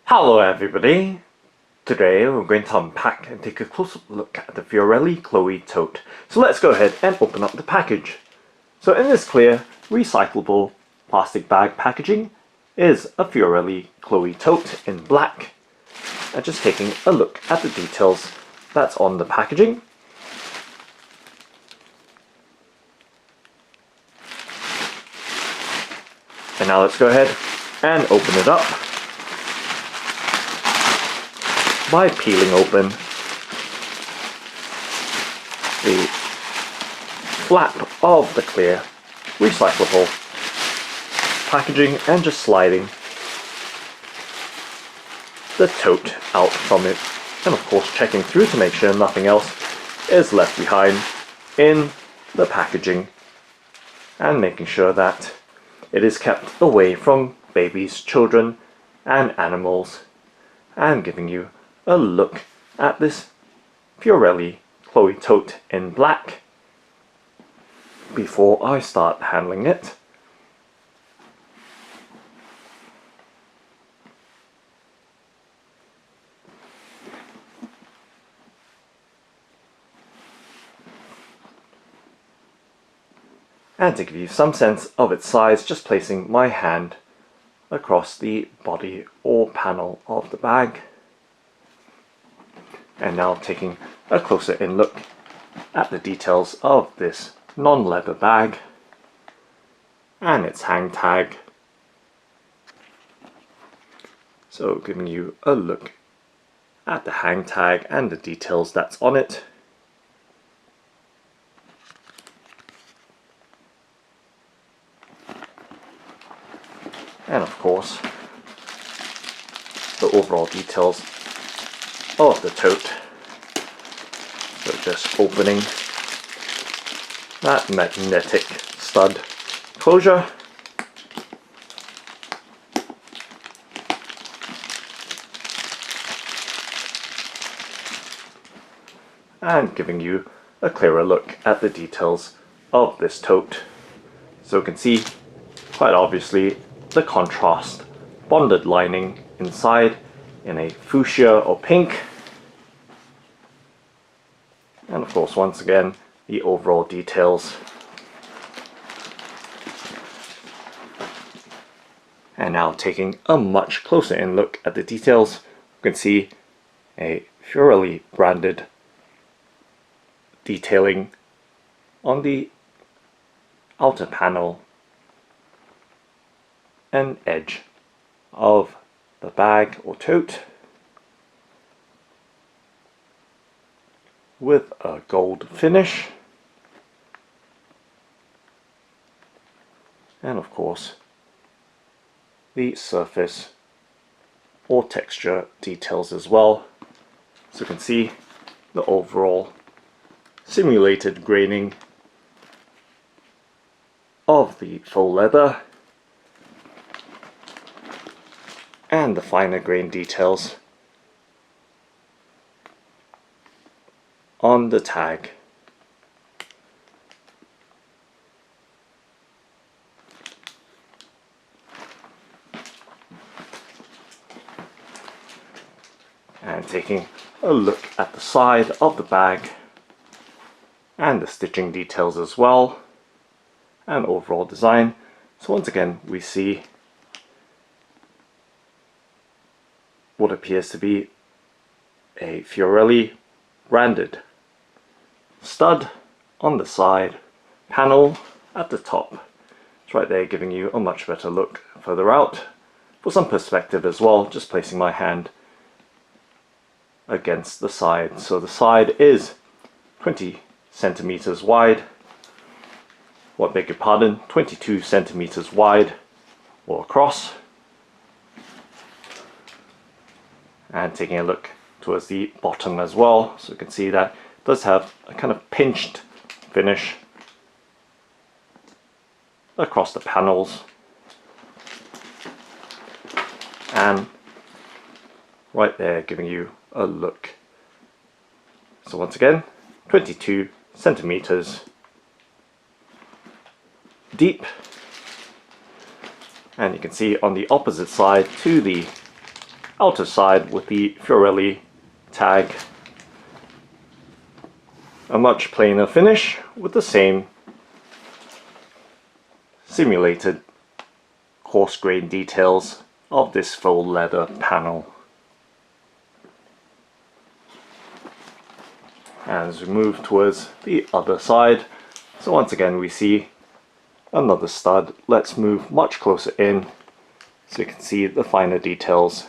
Hello everybody! Today we're going to unpack and take a close look at the Fiorelli Chloe Tote. So let's go ahead and open up the package. So in this clear, recyclable plastic bag packaging is a Fiorelli Chloe Tote in black. And just taking a look at the details that's on the packaging. And now let's go ahead and open it up by peeling open the flap of the clear recyclable packaging and just sliding the tote out from it, and of course checking through to make sure nothing else is left behind in the packaging and making sure that it is kept away from babies, children and animals, and giving you a look at this Fiorelli Chloe Tote in black before I start handling it. And to give you some sense of its size, just placing my hand across the body or panel of the bag. And now taking a closer in look at the details of this non-leather bag and its hang tag. So giving you a look at the hang tag and the details that's on it. And of course, the overall details of the tote. So just opening that magnetic stud closure, and giving you a clearer look at the details of this tote. So you can see quite obviously the contrast bonded lining inside in a fuchsia or pink, and of course once again the overall details. And now taking a much closer in look at the details, you can see a Fiorelli branded detailing on the outer panel and edge of the bag or tote with a gold finish, and of course the surface or texture details as well. So you can see the overall simulated graining of the faux leather and the finer grain details on the tag. And taking a look at the side of the bag and the stitching details as well and overall design. So once again we see what appears to be a Fiorelli branded stud on the side, panel at the top. It's right there giving you a much better look further out for some perspective as well, just placing my hand against the side. So the side is 20 centimeters wide, what, beg your pardon, 22 centimeters wide or across. And taking a look towards the bottom as well, so you can see that it does have a kind of pinched finish across the panels, and right there giving you a look. So once again, 22 centimeters deep, and you can see on the opposite side to the outer side with the Fiorelli tag. A much plainer finish with the same simulated coarse grain details of this faux leather panel. As we move towards the other side, so once again we see another stud. Let's move much closer in so you can see the finer details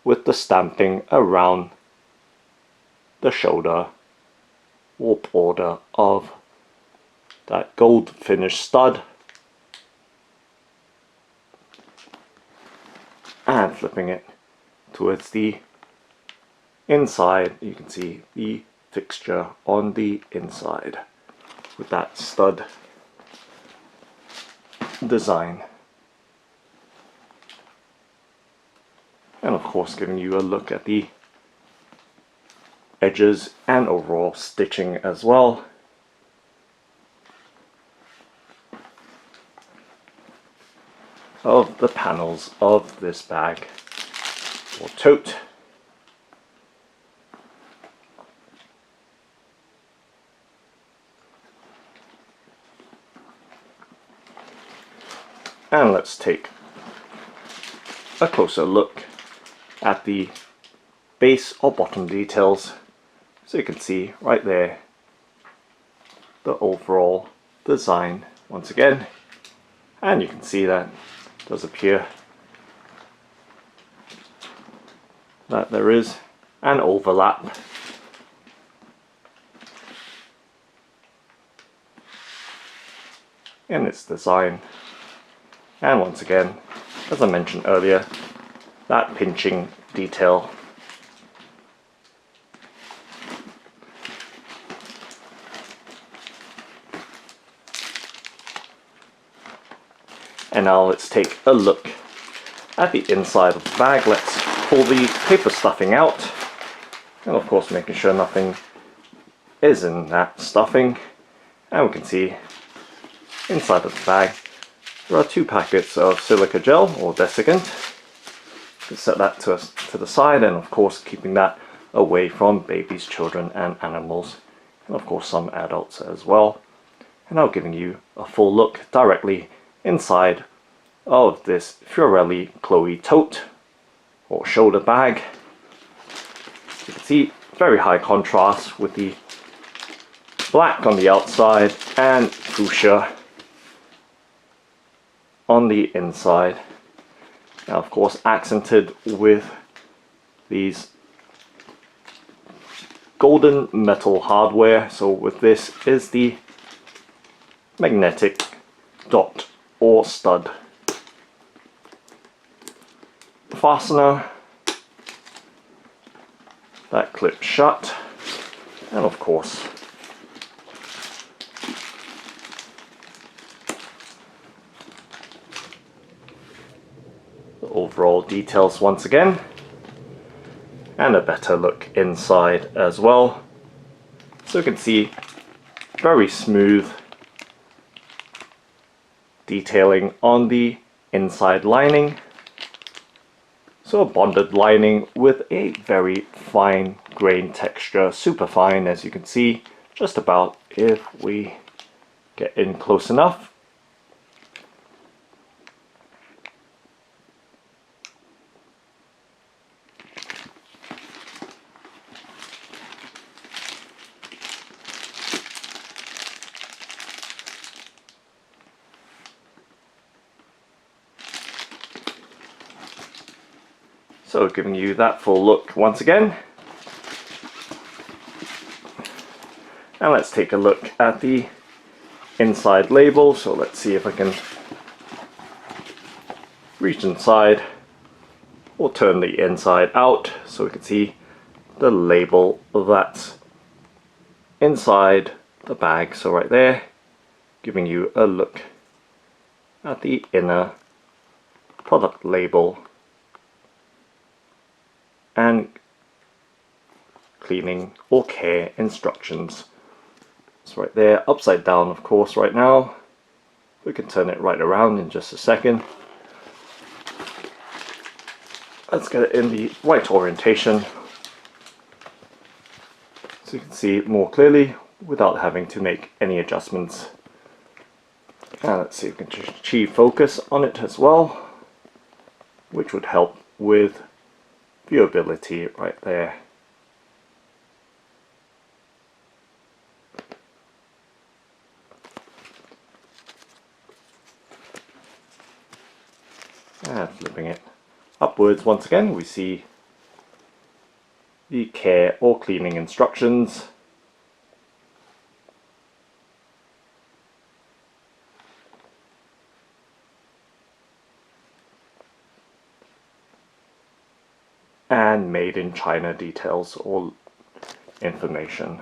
with the stamping around the shoulder warp border of that gold finish stud, and flipping it towards the inside, you can see the fixture on the inside with that stud design, and of course giving you a look at the edges and overall stitching as well. Of the panels of this bag or tote. And let's take a closer look at the base or bottom details, so you can see right there the overall design once again, and you can see that it does appear that there is an overlap in its design, and once again, as I mentioned earlier, that pinching detail. And now let's take a look at the inside of the bag. Let's pull the paper stuffing out, and of course making sure nothing is in that stuffing. And we can see inside of the bag there are 2 packets of silica gel or desiccant. You can set that to the side, and of course keeping that away from babies, children and animals, and of course some adults as well. And now giving you a full look directly inside of this Fiorelli Chloe tote or shoulder bag. You can see very high contrast with the black on the outside and fuchsia on the inside. Now of course accented with these golden metal hardware. So with this is the magnetic dot or stud fastener that clips shut, and of course the overall details once again, and a better look inside as well. So you can see very smooth detailing on the inside lining. So a bonded lining with a very fine grain texture, super fine as you can see, just about if we get in close enough. So giving you that full look once again. And let's take a look at the inside label. So let's see if I can reach inside or turn the inside out so we can see the label that's inside the bag. So right there, giving you a look at the inner product label and cleaning or care instructions. It's right there, upside down of course right now. We can turn it right around in just a second. let's get it in the right orientation so you can see it more clearly without having to make any adjustments. And let's see if we can achieve focus on it as well, which would help with viewability right there. And flipping it upwards once again, we see the care or cleaning instructions. And made in China details or information.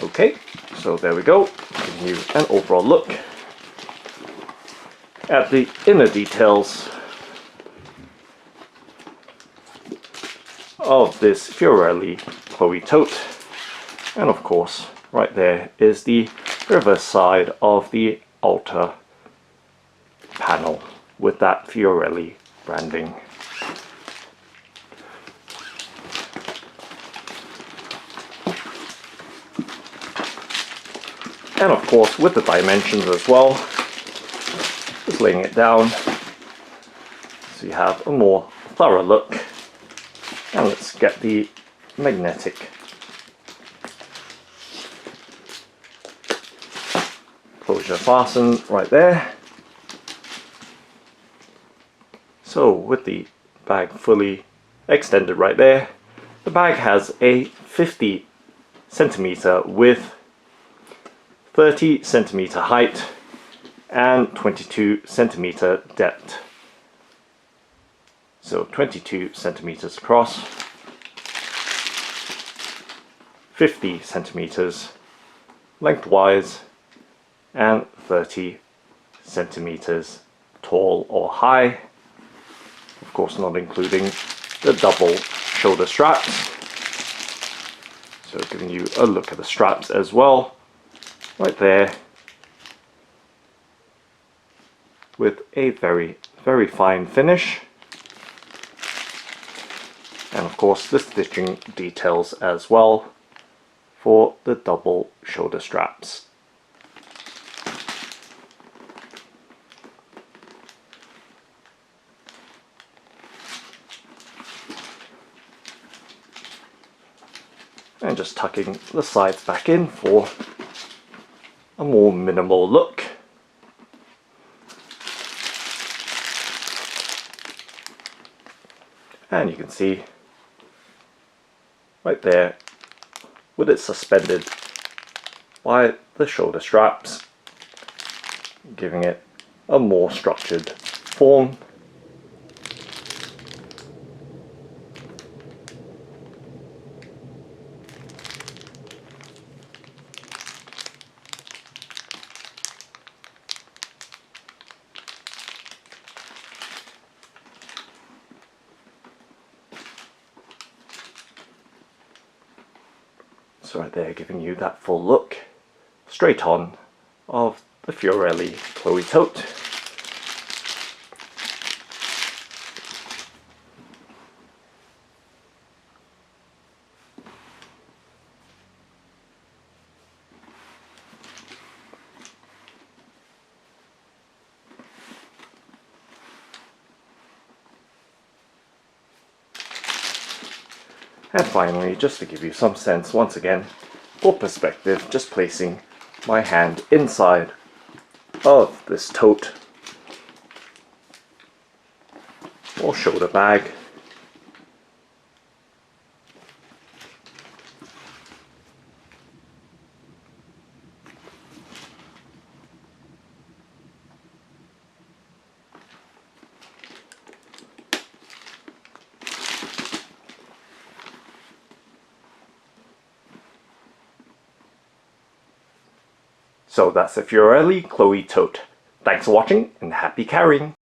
Okay, so there we go, giving you an overall look at the inner details of this Fiorelli Chloe tote. And of course, right there is the reverse side of the outer panel with that Fiorelli branding. And of course with the dimensions as well, just laying it down so you have a more thorough look. And let's get the magnetic closure fastened right there. So with the bag fully extended right there, the bag has a 50 centimeter width, 30 centimeter height, and 22 centimeter depth. So 22 centimeters across, 50 centimeters lengthwise, and 30 centimeters tall or high. Of course, not including the double shoulder straps. So giving you a look at the straps as well, right there, with a very, very fine finish. And of course the stitching details as well for the double shoulder straps. And just tucking the sides back in for a more minimal look. And you can see right there with it suspended by the shoulder straps, giving it a more structured form. So right there, giving you that full look, straight on, of the Fiorelli Chloe tote. And finally, just to give you some sense once again, for perspective, just placing my hand inside of this tote or shoulder bag. So that's the Fiorelli Chloe tote. Thanks for watching and happy carrying!